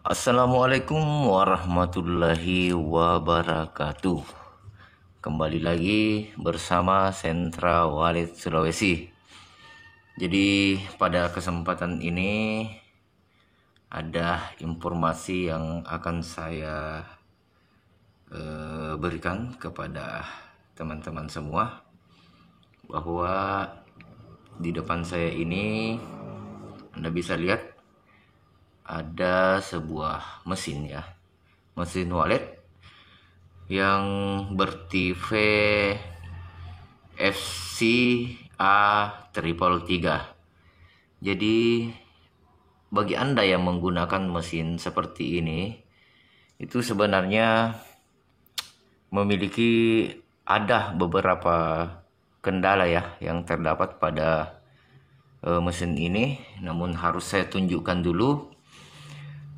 Assalamualaikum warahmatullahi wabarakatuh. Kembali lagi bersama Sentra Wallet Sulawesi. Jadi pada kesempatan ini ada informasi yang akan saya berikan kepada teman-teman semua, bahwa di depan saya ini Anda bisa lihat ada sebuah mesin ya, mesin wallet yang bertipe FCA 333. Jadi bagi Anda yang menggunakan mesin seperti ini, itu sebenarnya memiliki ada beberapa kendala ya yang terdapat pada mesin ini. Namun harus saya tunjukkan dulu.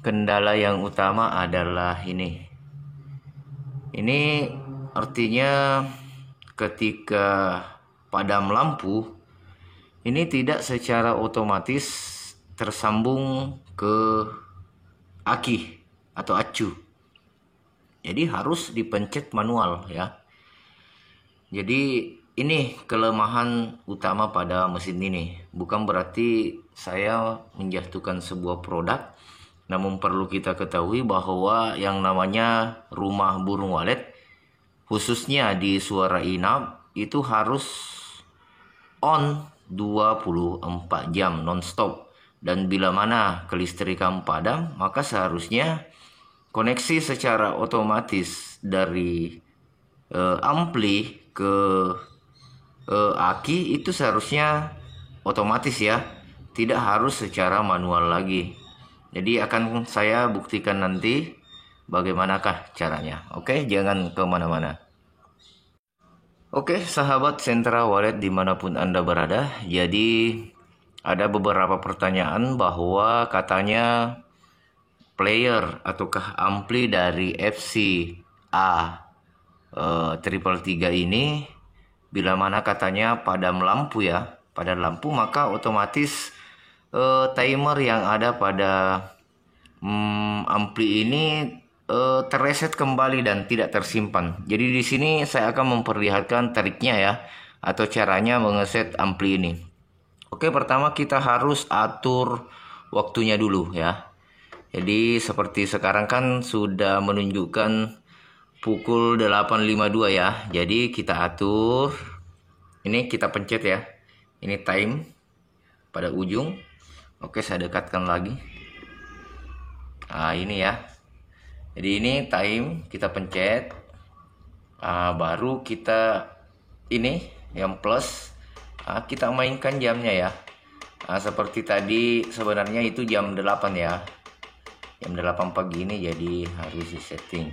Kendala yang utama adalah ini. Ini artinya ketika padam lampu, ini tidak secara otomatis tersambung ke aki atau acu. Jadi harus dipencet manual ya. Jadi ini kelemahan utama pada mesin ini. Bukan berarti saya menjatuhkan sebuah produk, namun perlu kita ketahui bahwa yang namanya rumah burung walet, khususnya di Suara Inap, itu harus on 24 jam non-stop. Dan bila mana kelistrikan padam, maka seharusnya koneksi secara otomatis dari ampli ke aki itu seharusnya otomatis ya, tidak harus secara manual lagi. Jadi akan saya buktikan nanti bagaimanakah caranya. Oke, jangan kemana-mana. Oke, sahabat Sentra Wallet dimanapun Anda berada. Jadi ada beberapa pertanyaan bahwa katanya player ataukah ampli dari FCA 333 ini, bila mana katanya padam lampu ya, padam lampu, maka otomatis timer yang ada pada ampli ini terreset kembali dan tidak tersimpan. Jadi di sini saya akan memperlihatkan triknya ya, atau caranya mengeset ampli ini. Oke, pertama kita harus atur waktunya dulu ya. Jadi seperti sekarang kan sudah menunjukkan pukul 8.52 ya. Jadi kita atur. Ini kita pencet ya. Ini time pada ujung. Oke, saya dekatkan lagi. Nah, ini ya. Jadi ini time, kita pencet. Baru kita ini yang plus. Kita mainkan jamnya ya. Seperti tadi sebenarnya itu jam 8 ya. Jam 8 pagi ini, jadi harus di setting.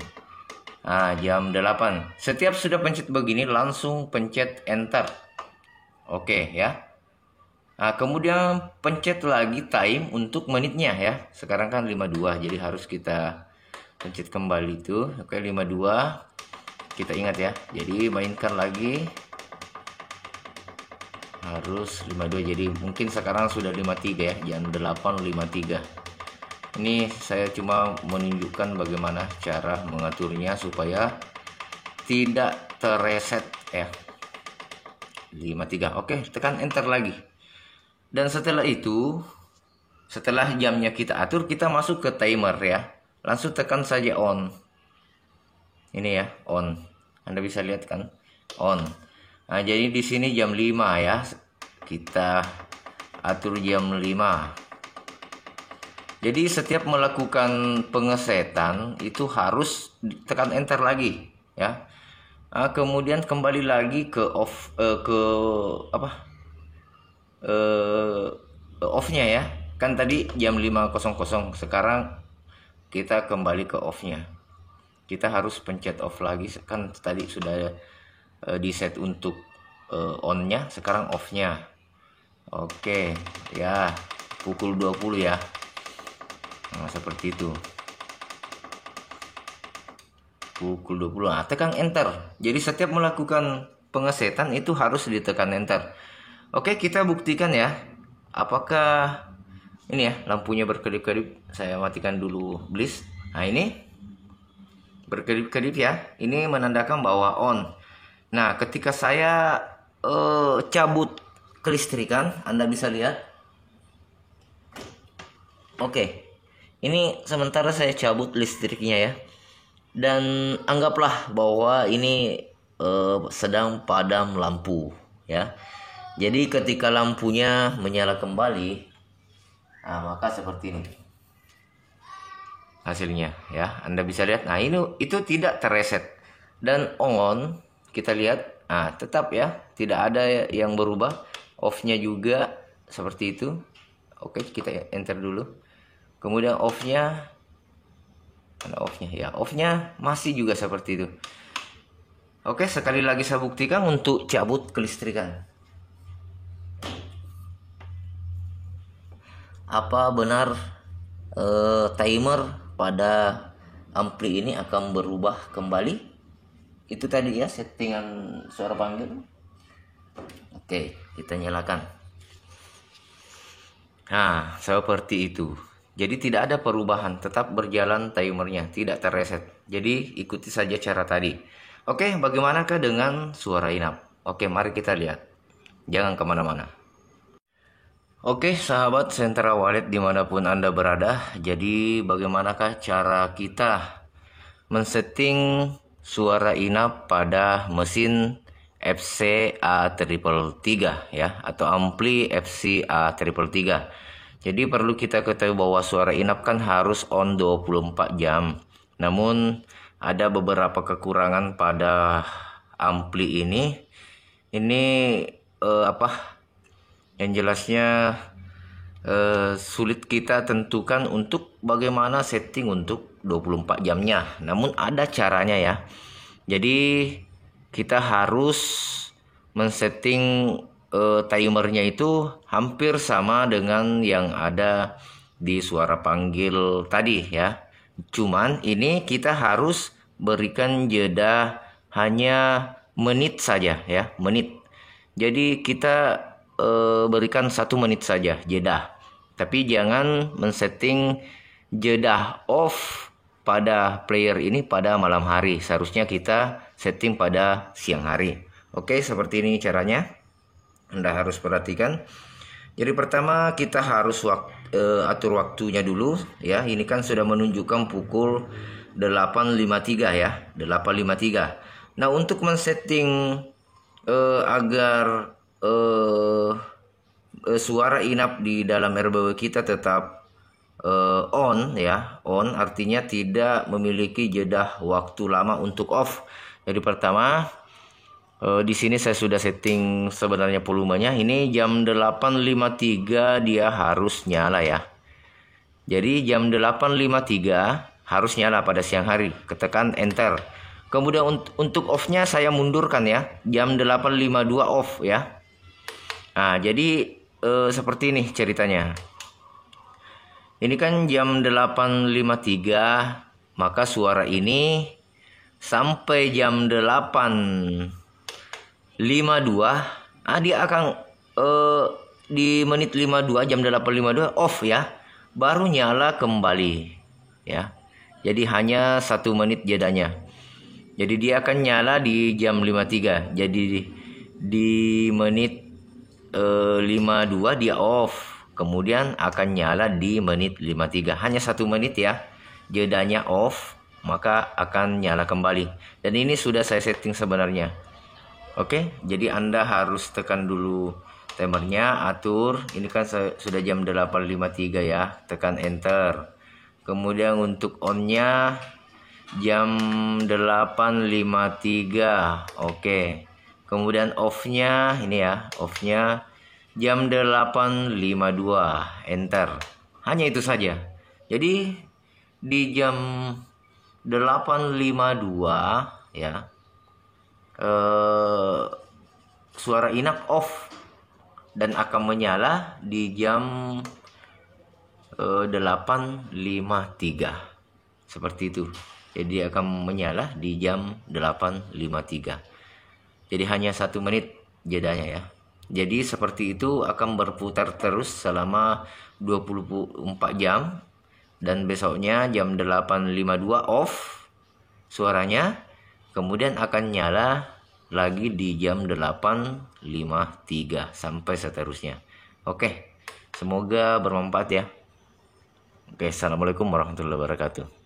Jam 8. Setiap sudah pencet begini langsung pencet enter. Oke ya. Kemudian pencet lagi time untuk menitnya ya. Sekarang kan 52, jadi harus kita pencet kembali itu. Oke, 52. Kita ingat ya. Jadi mainkan lagi. Harus 52. Jadi mungkin sekarang sudah 53 ya. Jam 8.53. Ini saya cuma menunjukkan bagaimana cara mengaturnya supaya tidak terreset ya. 53. Oke, tekan enter lagi. Dan setelah itu, setelah jamnya kita atur, kita masuk ke timer ya. Langsung tekan saja on. Ini ya, on. Anda bisa lihat kan? On. Jadi di sini jam 5 ya. Kita atur jam 5. Jadi setiap melakukan pengesetan itu harus tekan enter lagi ya. Kemudian kembali lagi ke off, off-nya ya. Kan tadi jam 5.00, sekarang kita kembali ke off-nya. Kita harus pencet off lagi, kan tadi sudah di set untuk on-nya, sekarang off-nya. Oke ya, pukul 20 ya. Seperti itu. Pukul 20. Tekan enter. Jadi setiap melakukan pengesetan itu harus ditekan enter. Oke, kita buktikan ya. Apakah Ini ya, lampunya berkedip-kedip. Saya matikan dulu bliss. Nah, ini berkedip-kedip ya. Ini menandakan bahwa on. Nah, ketika saya cabut kelistrikan, Anda bisa lihat. Oke. Ini sementara saya cabut listriknya ya. Dan anggaplah bahwa ini sedang padam lampu ya. Jadi ketika lampunya menyala kembali, nah, maka seperti ini hasilnya ya. Anda bisa lihat. Nah, itu tidak terreset. Dan on kita lihat, nah tetap ya, tidak ada yang berubah. Off-nya juga seperti itu. Oke, kita enter dulu. Kemudian off-nya, mana off-nya ya? Off-nya masih juga seperti itu. Oke, sekali lagi saya buktikan untuk cabut kelistrikan. Apa benar timer pada ampli ini akan berubah kembali? Itu tadi ya settingan suara panggil. Oke, kita nyalakan. Nah, seperti itu. Jadi tidak ada perubahan, tetap berjalan timernya, tidak terreset. Jadi ikuti saja cara tadi. Oke, bagaimanakah dengan suara inap? Oke, mari kita lihat. Jangan kemana-mana. Oke, sahabat Sentera Wallet dimanapun Anda berada. Jadi bagaimanakah cara kita men-setting suara inap pada mesin FCA333 ya, atau ampli FCA333. Jadi perlu kita ketahui bahwa suara inap kan harus on 24 jam. Namun ada beberapa kekurangan pada ampli ini. Ini yang jelasnya sulit kita tentukan untuk bagaimana setting untuk 24 jamnya. Namun ada caranya ya. Jadi kita harus men-setting timernya itu hampir sama dengan yang ada di suara panggil tadi ya. Cuman ini kita harus berikan jeda hanya menit saja ya, menit. Jadi kita berikan 1 menit saja jeda. Tapi jangan men-setting jeda off pada player ini pada malam hari. Seharusnya kita setting pada siang hari. Oke, seperti ini caranya. Anda harus perhatikan. Jadi pertama kita harus atur waktunya dulu ya. Ini kan sudah menunjukkan pukul 8.53 ya, 8.53. Nah, untuk men-setting agar suara inap di dalam RBW kita tetap on ya, on artinya tidak memiliki jeda waktu lama untuk off. Jadi pertama di sini saya sudah setting sebenarnya volumenya. Ini jam 8.53 dia harus nyala ya. Jadi jam 8.53 harus nyala pada siang hari. Ketekan enter. Kemudian untuk off-nya saya mundurkan ya. Jam 8.52 off ya. Nah, jadi seperti ini ceritanya. Ini kan jam 8.53, maka suara ini sampai jam 8.52, dia akan di menit 52, jam 8.52 off ya, baru nyala kembali ya. Jadi hanya 1 menit jedanya. Jadi dia akan nyala di jam 53. Jadi di menit 52 dia off, kemudian akan nyala di menit 53. Hanya 1 menit ya jedanya off, maka akan nyala kembali. Dan ini sudah saya setting sebenarnya. Oke, jadi Anda harus tekan dulu timernya, atur. Ini kan sudah jam 8.53 ya, tekan enter. Kemudian untuk on-nya jam 8.53. Oke. Kemudian off-nya ini ya, off-nya jam 8.52, enter. Hanya itu saja. Jadi di jam 8.52 ya, suara inap off dan akan menyala di jam 8.53. Seperti itu. Jadi akan menyala di jam 8.53. Jadi hanya 1 menit jedanya ya. Jadi seperti itu akan berputar terus selama 24 jam. Dan besoknya jam 8.52 off suaranya. Kemudian akan nyala lagi di jam 8.53 sampai seterusnya. Oke, semoga bermanfaat ya. Oke, assalamualaikum warahmatullahi wabarakatuh.